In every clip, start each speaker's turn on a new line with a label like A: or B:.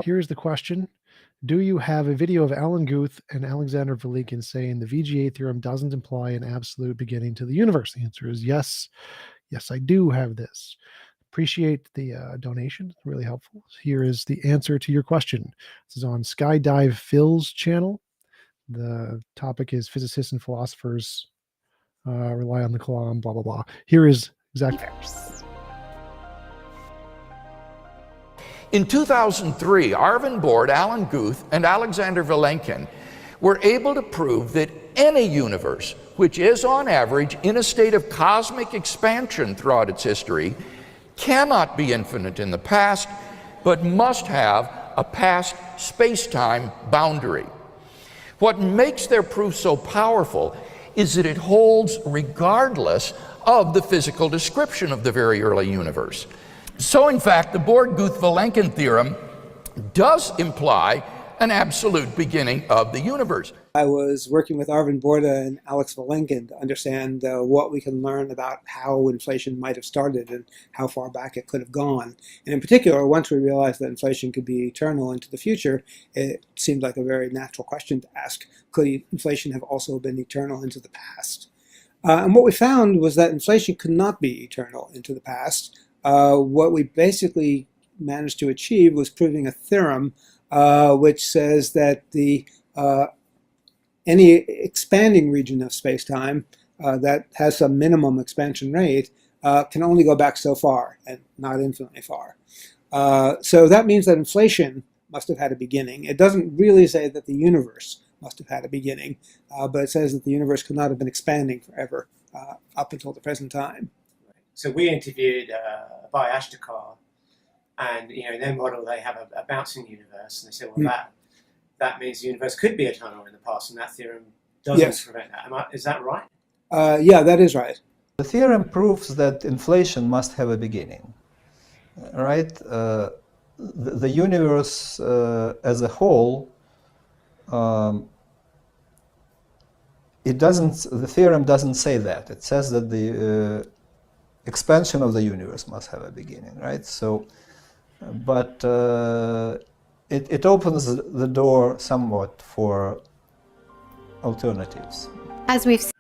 A: here's the question. Do you have a video of Alan Guth and Alexander Vilenkin saying the VGA theorem doesn't imply an absolute beginning to the universe? The answer is yes. Yes, I do have this. Appreciate the donation. Really helpful. Here is the answer to your question. This is on Skydive Phil's channel. The topic is physicists and philosophers rely on the Kalam, blah, blah, blah. Here is exactly.
B: In 2003, Arvind Borde, Alan Guth, and Alexander Vilenkin were able to prove that any universe, which is on average in a state of cosmic expansion throughout its history, cannot be infinite in the past, but must have a past space-time boundary. What makes their proof so powerful is that it holds regardless of the physical description of the very early universe. So in fact, the Borde-Guth-Vilenkin theorem does imply an absolute beginning of the universe.
C: I was working with Arvind Borde and Alex Vilenkin to understand what we can learn about how inflation might have started and how far back it could have gone. And in particular, once we realized that inflation could be eternal into the future, it seemed like a very natural question to ask, could inflation have also been eternal into the past? And what we found was that inflation could not be eternal into the past. What we basically managed to achieve was proving a theorem which says that any expanding region of space-time that has some minimum expansion rate can only go back so far and not infinitely far. So that means that inflation must have had a beginning. It doesn't really say that the universe must have had a beginning, but it says that the universe could not have been expanding forever up until the present time.
D: So we interviewed Abhay Ashtekar, and in their model they have a bouncing universe, and they said, well, that means the universe could be eternal in the past, and that theorem doesn't prevent that. Is that right?
C: Yeah, that is right.
E: The theorem proves that inflation must have a beginning, right? The universe as a whole, the theorem doesn't say that. It says that the expansion of the universe must have a beginning, right? So, but it opens the door somewhat for alternatives.
F: As we've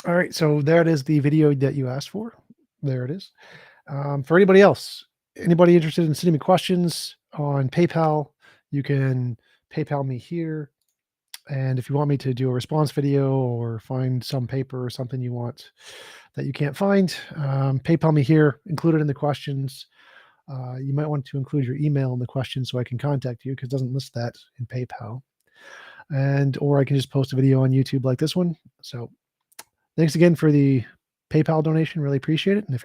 A: All right, so there it is, the video that you asked for. There it is. For anybody else, anybody interested in sending me questions on PayPal, you can PayPal me here. And if you want me to do a response video or find some paper or something you want that you can't find, PayPal me here, include it in the questions. You might want to include your email in the questions so I can contact you, because it doesn't list that in PayPal. Or I can just post a video on YouTube like this one. So thanks again for the PayPal donation. Really appreciate it. And if